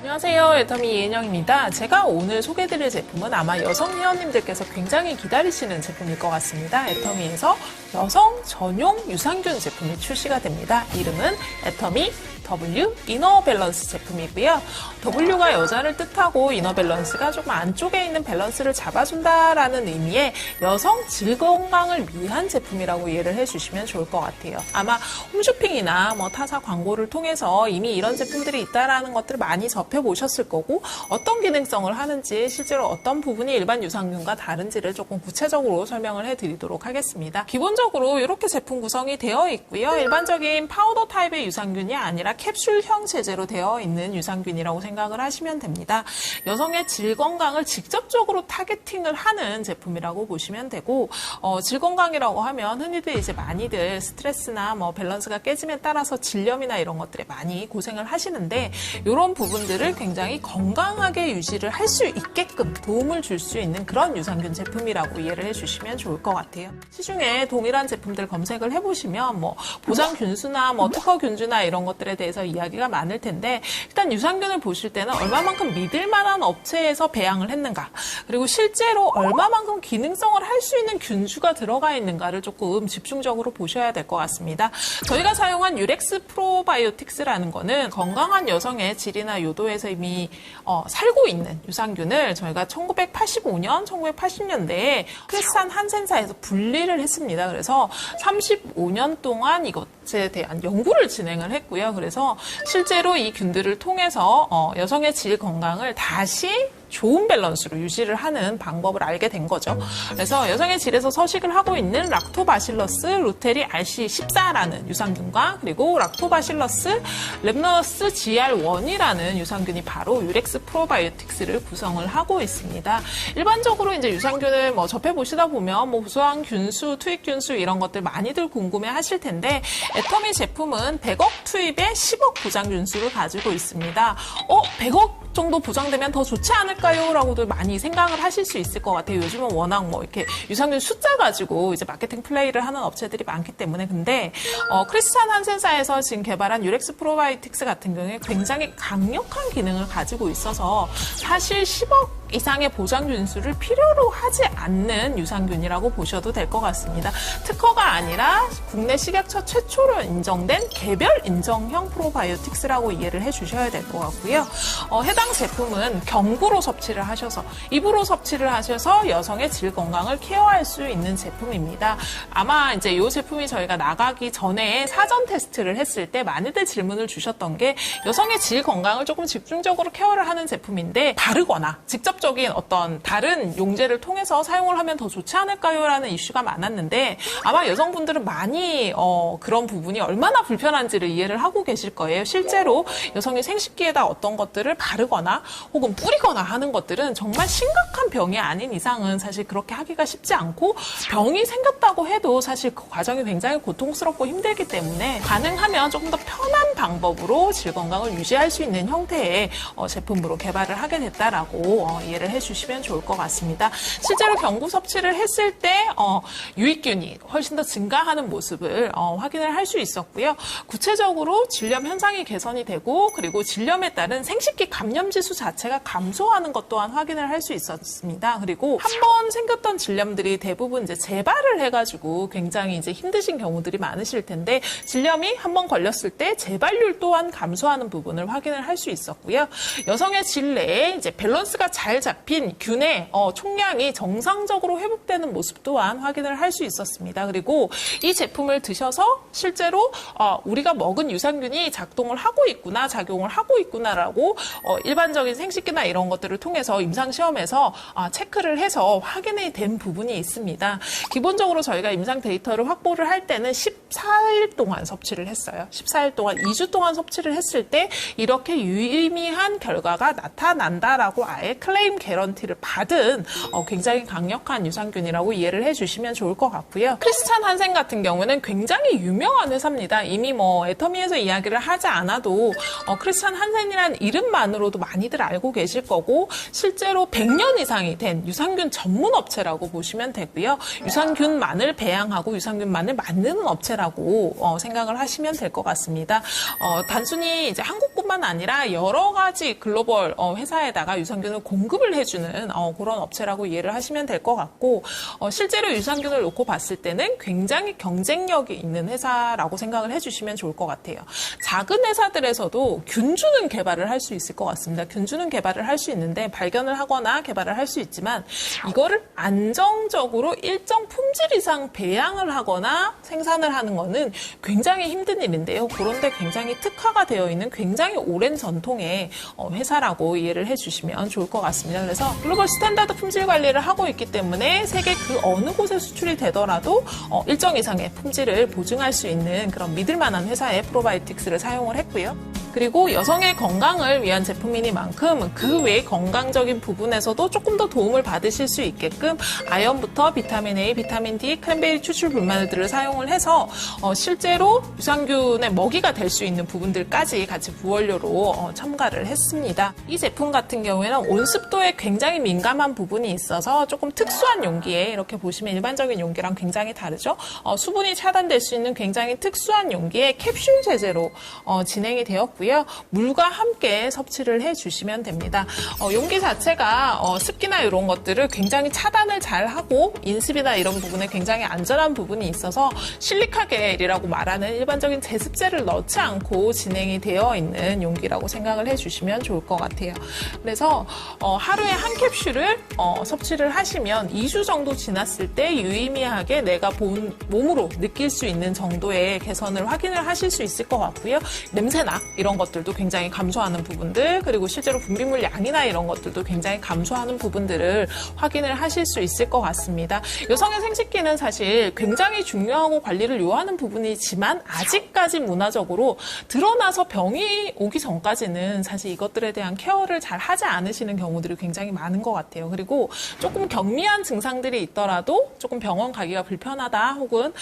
안녕하세요. 애터미 이은영입니다. 제가 오늘 소개해드릴 제품은 아마 여성 회원님들께서 굉장히 기다리시는 제품일 것 같습니다. 애터미에서 여성 전용 유산균 제품이 출시가 됩니다. 이름은 애터미 W 이너 밸런스 제품이고요. W가 여자를 뜻하고 이너 밸런스가 조금 안쪽에 있는 밸런스를 잡아준다라는 의미의 여성 질 건강을 위한 제품이라고 이해를 해주시면 좋을 것 같아요. 아마 홈쇼핑이나 타사 광고를 통해서 이미 이런 제품들이 있다라는 것들을 많이 접해보셨을 거고 어떤 기능성을 하는지 실제로 어떤 부분이 일반 유산균과 다른지를 조금 구체적으로 설명을 해드리도록 하겠습니다. 기본적으로 이렇게 제품 구성이 되어 있고요. 일반적인 파우더 타입의 유산균이 아니라 캡슐형 체제로 되어 있는 유산균이라고 생각을 하시면 됩니다. 여성의 질 건강을 직접적으로 타겟팅을 하는 제품이라고 보시면 되고 질 건강이라고 하면 흔히들 이제 많이들 스트레스나 밸런스가 깨짐에 따라서 질염이나 이런 것들에 많이 고생을 하시는데 이런 부분들을 굉장히 건강하게 유지를 할 수 있게끔 도움을 줄 수 있는 그런 유산균 제품이라고 이해를 해주시면 좋을 것 같아요. 시중에 동일한 제품들 검색을 해보시면 보상균수나 특허균주나 이런 것들에 대해서 이야기가 많을 텐데 일단 유산균을 보실 때는 얼마만큼 믿을 만한 업체에서 배양을 했는가 그리고 실제로 얼마만큼 기능성을 할 수 있는 균주가 들어가 있는가를 조금 집중적으로 보셔야 될 것 같습니다. 저희가 사용한 유렉스 프로바이오틱스라는 거는 건강한 여성의 질이나 요도에서 이미 살고 있는 유산균을 저희가 1985년, 1980년대에 크리스찬 한센사에서 분리를 했습니다. 그래서 35년 동안 이것에 대한 연구를 진행을 했고요. 그래서 실제로 이 균들을 통해서 여성의 질 건강을 다시 좋은 밸런스로 유지를 하는 방법을 알게 된 거죠. 그래서 여성의 질에서 서식을 하고 있는 락토바실러스 루테리 RC14라는 유산균과 그리고 락토바실러스 랩너스 GR1이라는 유산균이 바로 유렉스 프로바이오틱스를 구성을 하고 있습니다. 일반적으로 이제 유산균을 접해보시다 보면 부수한 균수, 투입 균수 이런 것들 많이들 궁금해 하실 텐데 애터미 제품은 100억 투입에 10억 보장 균수를 가지고 있습니다. 100억 정도 보장되면 더 좋지 않을까요? 라고도 많이 생각을 하실 수 있을 것 같아요. 요즘은 워낙 이렇게 유산균 숫자 가지고 이제 마케팅 플레이를 하는 업체들이 많기 때문에 근데 크리스찬 한센사에서 지금 개발한 유렉스 프로바이오틱스 같은 경우에 굉장히 강력한 기능을 가지고 있어서 사실 10억 이상의 보장 균수를 필요로 하지 않는 유산균이라고 보셔도 될 것 같습니다. 특허가 아니라 국내 식약처 최초로 인정된 개별 인정형 프로바이오틱스라고 이해를 해주셔야 될 것 같고요. 해당 제품은 경구로 섭취를 하셔서 입으로 섭취를 하셔서 여성의 질 건강을 케어할 수 있는 제품입니다. 아마 이제 이 제품이 저희가 나가기 전에 사전 테스트를 했을 때 많이들 질문을 주셨던 게 여성의 질 건강을 조금 집중적으로 케어를 하는 제품인데 바르거나 직접적인 어떤 다른 용제를 통해서 사용을 하면 더 좋지 않을까요? 라는 이슈가 많았는데 아마 여성분들은 많이 그런 부분이 얼마나 불편한지를 이해를 하고 계실 거예요. 실제로 여성의 생식기에다 어떤 것들을 바르거나 혹은 뿌리거나 하는 것들은 정말 심각한 병이 아닌 이상은 사실 그렇게 하기가 쉽지 않고 병이 생겼다고 해도 사실 그 과정이 굉장히 고통스럽고 힘들기 때문에 가능하면 조금 더 편한 방법으로 질 건강을 유지할 수 있는 형태의 제품으로 개발을 하게 됐다라고 이해를 해주시면 좋을 것 같습니다. 실제로 경구 섭취를 했을 때 유익균이 훨씬 더 증가하는 모습을 확인을 할 수 있었고요. 구체적으로 질염 현상이 개선이 되고 그리고 질염에 따른 생식기 감염 지수 자체가 감소하는 것 또한 확인을 할 수 있었습니다. 그리고 한 번 생겼던 질염들이 대부분 이제 재발을 해가지고 굉장히 이제 힘드신 경우들이 많으실 텐데 질염이 한 번 걸렸을 때 재발률 또한 감소하는 부분을 확인을 할 수 있었고요. 여성의 질 내에 이제 밸런스가 잘 잡힌 균의 총량이 정상적으로 회복되는 모습 또한 확인을 할 수 있었습니다. 그리고 이 제품을 드셔서 실제로 우리가 먹은 유산균이 작동을 하고 있구나, 작용을 하고 있구나라고 일반적인 생식기나 이런 것들을 통해서 임상시험에서 체크를 해서 확인이 된 부분이 있습니다. 기본적으로 저희가 임상 데이터를 확보를 할 때는 14일 동안 섭취를 했어요. 14일 동안 2주 동안 섭취를 했을 때 이렇게 유의미한 결과가 나타난다라고 아예 클레임 클레임 개런티를 받은 굉장히 강력한 유산균이라고 이해를 해주시면 좋을 것 같고요. 크리스찬 한센 같은 경우는 굉장히 유명한 회사입니다. 이미 애터미에서 이야기를 하지 않아도 크리스찬 한센이라는 이름만으로도 많이들 알고 계실 거고, 실제로 100년 이상이 된 유산균 전문 업체라고 보시면 되고요. 유산균만을 배양하고 유산균만을 만드는 업체라고 생각을 하시면 될 것 같습니다. 단순히 이제 한국뿐만 아니라 여러 가지 글로벌 회사에다가 유산균을 공급을 해주는 그런 업체라고 이해를 하시면 될 것 같고, 실제로 유산균을 놓고 봤을 때는 굉장히 경쟁력이 있는 회사라고 생각을 해주시면 좋을 것 같아요. 작은 회사들에서도 균주는 개발을 할 수 있을 것 같습니다. 균주는 개발을 할 수 있는데, 발견을 하거나 개발을 할 수 있지만 이거를 안정적으로 일정 품질 이상 배양을 하거나 생산을 하는 거는 굉장히 힘든 일인데요. 그런데 굉장히 특화가 되어 있는 굉장히 오랜 전통의 회사라고 이해를 해주시면 좋을 것 같습니다. 그래서 글로벌 스탠다드 품질 관리를 하고 있기 때문에 세계 그 어느 곳에 수출이 되더라도 일정 이상의 품질을 보증할 수 있는 그런 믿을 만한 회사의 프로바이오틱스를 사용을 했고요. 그리고 여성의 건강을 위한 제품이니만큼 그 외 건강적인 부분에서도 조금 더 도움을 받으실 수 있게끔 아연부터 비타민 A, 비타민 D, 크랜베리 추출 불마늘들을 사용을 해서 실제로 유산균의 먹이가 될 수 있는 부분들까지 같이 부원료로 첨가를 했습니다. 이 제품 같은 경우에는 온습도에 굉장히 민감한 부분이 있어서 조금 특수한 용기에, 이렇게 보시면 일반적인 용기랑 굉장히 다르죠. 수분이 차단될 수 있는 굉장히 특수한 용기에 캡슐 제제로 진행이 되었고요. 물과 함께 섭취를 해주시면 됩니다. 용기 자체가 습기나 이런 것들을 굉장히 차단을 잘 하고 인습이나 이런 부분에 굉장히 안전한 부분이 있어서 실리카겔이라고 말하는 일반적인 제습제를 넣지 않고 진행이 되어 있는 용기라고 생각을 해주시면 좋을 것 같아요. 그래서 하루에 한 캡슐을 섭취를 하시면 2주 정도 지났을 때 유의미하게 내가 몸으로 느낄 수 있는 정도의 개선을 확인을 하실 수 있을 것 같고요. 냄새나 이런 것들도 굉장히 감소하는 부분들, 그리고 실제로 분비물 양이나 이런 것들도 굉장히 감소하는 부분들을 확인을 하실 수 있을 것 같습니다. 여성의 생식기는 사실 굉장히 중요하고 관리를 요하는 부분이지만 아직까지 문화적으로 드러나서 병이 오기 전까지는 사실 이것들에 대한 케어를 잘 하지 않으시는 경우들이 굉장히 많은 것 같아요. 그리고 조금 경미한 증상들이 있더라도 조금 병원 가기가 불편하다 혹은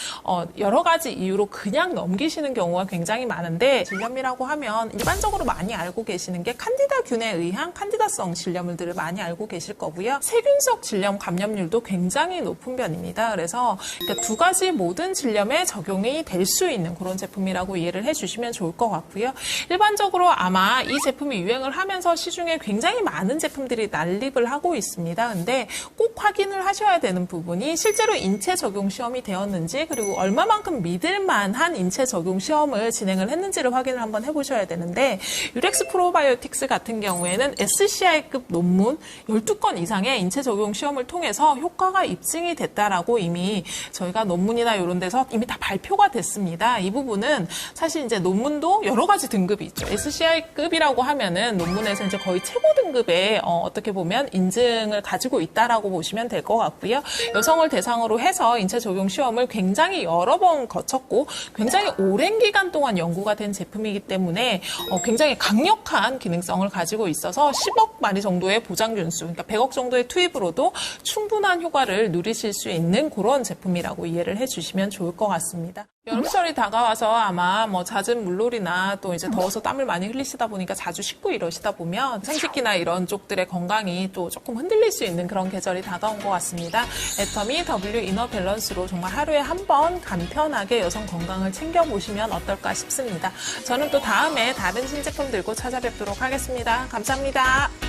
여러 가지 이유로 그냥 넘기시는 경우가 굉장히 많은데, 질염이라고 하면 일반적으로 많이 알고 계시는 게 칸디다균에 의한 칸디다성 질염들을 많이 알고 계실 거고요. 세균성 질염 감염률도 굉장히 높은 편입니다. 그래서 두 가지 모든 질염에 적용이 될 수 있는 그런 제품이라고 이해를 해주시면 좋을 것 같고요. 일반적으로 아마 이 제품이 유행을 하면서 시중에 굉장히 많은 제품들이 난립을 하고 있습니다. 근데 꼭 확인을 하셔야 되는 부분이 실제로 인체 적용 시험이 되었는지, 그리고 얼마만큼 믿을 만한 인체 적용 시험을 진행을 했는지를 확인을 한번 해보셔야 되는데, 유렉스 프로바이오틱스 같은 경우에는 SCI급 논문 12건 이상의 인체 적용 시험을 통해서 효과가 입증이 됐다라고 이미 저희가 논문이나 이런 데서 이미 다 발표가 됐습니다. 이 부분은 사실 이제 논문도 여러 가지 등급이 있죠. SCI급이라고 하면은 논문에서 이제 거의 최고 등급의 어떻게 보면 인증을 가지고 있다라고 보시면 될 것 같고요. 여성을 대상으로 해서 인체 적용 시험을 굉장히 여러 번 거쳤고 굉장히 오랜 기간 동안 연구가 된 제품이기 때문에 굉장히 강력한 기능성을 가지고 있어서 10억 마리 정도의 보장균수, 그러니까 100억 정도의 투입으로도 충분한 효과를 누리실 수 있는 그런 제품이라고 이해를 해주시면 좋을 것 같습니다. 여름철이 다가와서 아마 잦은 물놀이나 또 이제 더워서 땀을 많이 흘리시다 보니까 자주 씻고 이러시다 보면 생식기나 이런 쪽들의 건강이 또 조금 흔들릴 수 있는 그런 계절이 다가온 것 같습니다. 애터미 W 이너 밸런스로 정말 하루에 한 번 간편하게 여성 건강을 챙겨보시면 어떨까 싶습니다. 저는 또 다음에 다른 신제품 들고 찾아뵙도록 하겠습니다. 감사합니다.